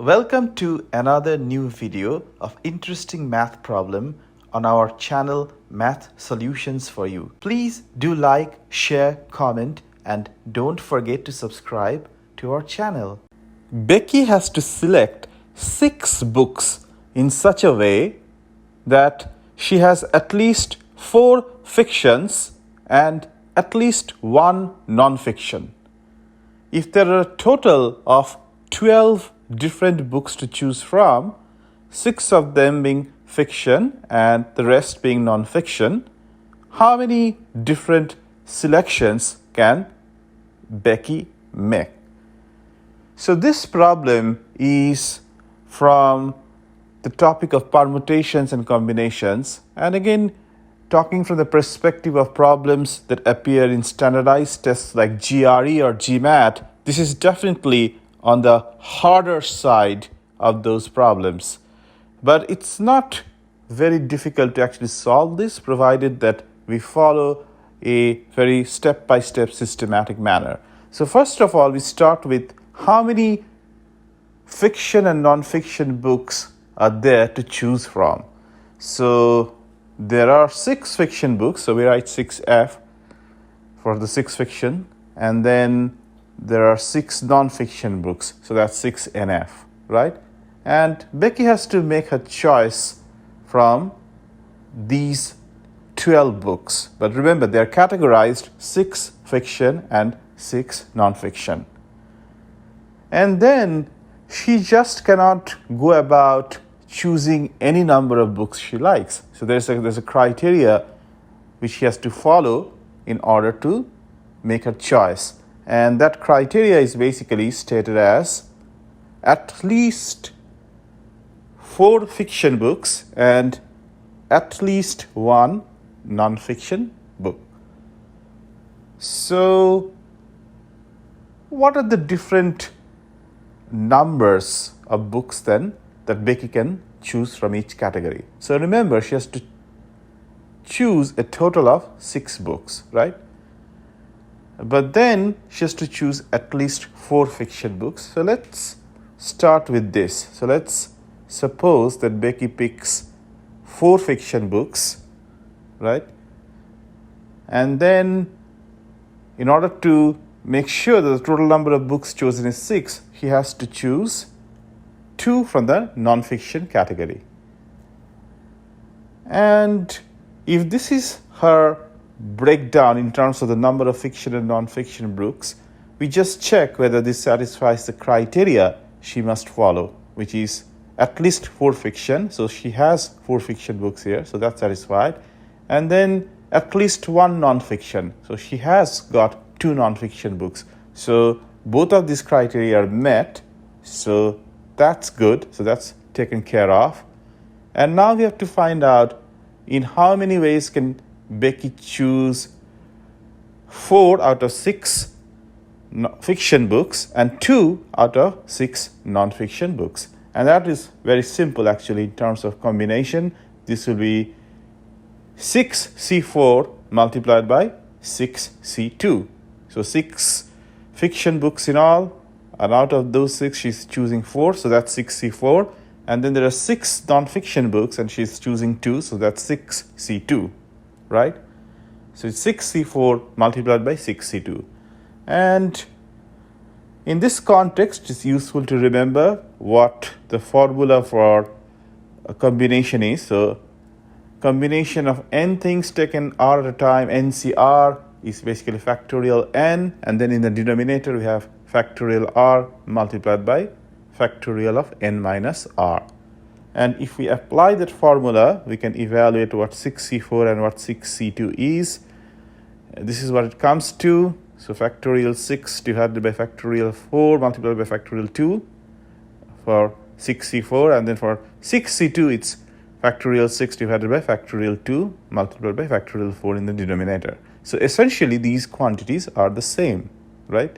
Welcome to another new video of interesting math problem on our channel Math Solutions for You. Please do like, share, comment, and don't forget to subscribe to our channel. Becky has to select 6 books in such a way that she has at least 4 fictions and at least 1 non-fiction. If there are a total of 12 different books to choose from, 6 of them being fiction and the rest being non-fiction, how many different selections can Becky make? So this problem is from the topic of permutations and combinations, and again talking from the perspective of problems that appear in standardized tests like GRE or GMAT. This is definitely on the harder side of those problems. But it's not very difficult to actually solve this, provided that we follow a very step-by-step systematic manner. So first of all, we start with how many fiction and non-fiction books are there to choose from. So there are 6 fiction books, so we write 6F for the 6 fiction, and then there are 6 non-fiction books, so that's 6NF, right? And Becky has to make her choice from these 12 books. But remember, they're categorized 6 fiction and 6 non-fiction. And then she just cannot go about choosing any number of books she likes. So there's a criteria which she has to follow in order to make her choice. And that criteria is basically stated as at least 4 fiction books and at least 1 non-fiction book. So what are the different numbers of books then that Becky can choose from each category? So remember, she has to choose a total of 6 books, right? But then she has to choose at least 4 fiction books. So let's start with this. So let's suppose that Becky picks 4 fiction books, right? And then in order to make sure that the total number of books chosen is 6, he has to choose 2 from the non-fiction category. And if this is her breakdown in terms of the number of fiction and non-fiction books, we just check whether this satisfies the criteria she must follow, which is at least 4 fiction. So she has 4 fiction books here, so that's satisfied. And then at least 1 non-fiction. So she has got 2 non-fiction books. So both of these criteria are met. So that's good. So that's taken care of. And now we have to find out in how many ways can Becky choose 4 out of 6 fiction books and 2 out of 6 non-fiction books. And that is very simple actually in terms of combination. This will be 6C4 multiplied by 6C2. So 6 fiction books in all, and out of those 6 she's choosing 4, so that's 6C4. And then there are 6 non-fiction books and she's choosing 2, so that's 6C2, right? So it's 6C4 multiplied by 6C2. And in this context, it's useful to remember what the formula for a combination is. So combination of n things taken r at a time, NCR, is basically factorial n, and then in the denominator we have factorial r multiplied by factorial of n minus r. And if we apply that formula, we can evaluate what 6C4 and what 6C2 is. This is what it comes to. So factorial 6 divided by factorial 4 multiplied by factorial 2 for 6C4, and then for 6C2 it's factorial 6 divided by factorial 2 multiplied by factorial 4 in the denominator. So essentially these quantities are the same, right?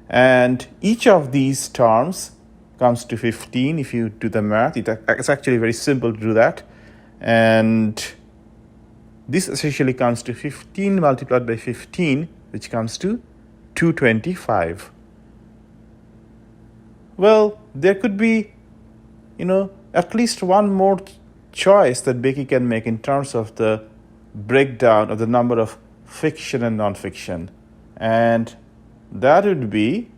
And each of these terms comes to 15 if you do the math. It's actually very simple to do that. And this essentially comes to 15 multiplied by 15, which comes to 225. Well, there could be, at least one more choice that Becky can make in terms of the breakdown of the number of fiction and non-fiction. And that would be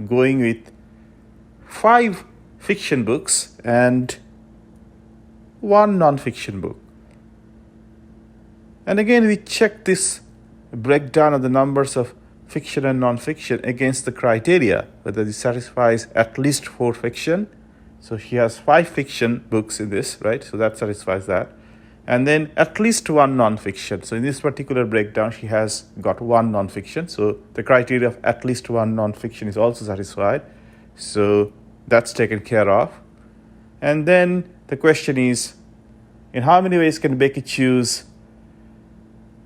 going with 5 fiction books and 1 non-fiction book. And again, we check this breakdown of the numbers of fiction and non-fiction against the criteria, whether this satisfies at least 4 fiction. So she has 5 fiction books in this, right? So that satisfies that. And then at least 1 non-fiction. So in this particular breakdown, she has got 1 non-fiction. So the criteria of at least 1 non-fiction is also satisfied. So that's taken care of. And then the question is, in how many ways can Becky choose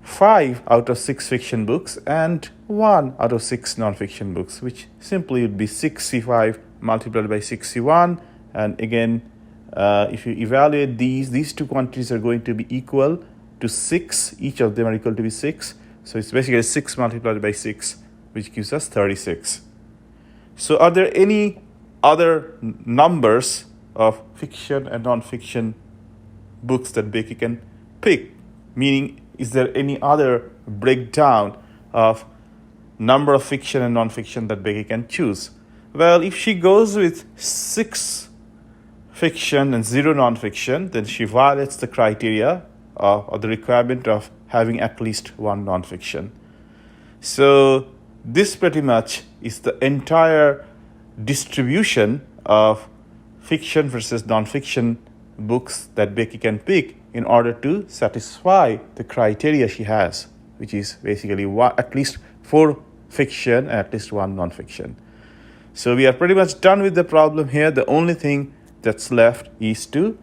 5 out of 6 fiction books and 1 out of 6 non-fiction books, which simply would be 6C5 multiplied by 6C1. And again, if you evaluate these two quantities are going to be equal to 6. Each of them are equal to be 6. So it's basically 6 multiplied by 6, which gives us 36. So are there any other numbers of fiction and non-fiction books that Becky can pick? Meaning, is there any other breakdown of number of fiction and non-fiction that Becky can choose? Well, if she goes with 6 fiction and 0 non-fiction, then she violates the criteria or the requirement of having at least 1 non-fiction. So this pretty much is the entire distribution of fiction versus non-fiction books that Becky can pick in order to satisfy the criteria she has, which is basically at least 4 fiction and at least 1 non-fiction. So we are pretty much done with the problem here. The only thing that's left is to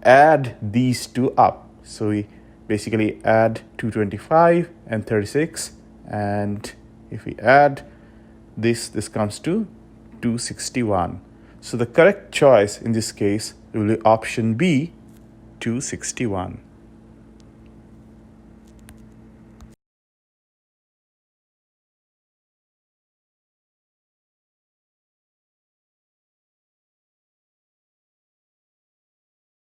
add these two up. So we basically add 225 and 36, and if we add this comes to 261. So the correct choice in this case will be option B, 261.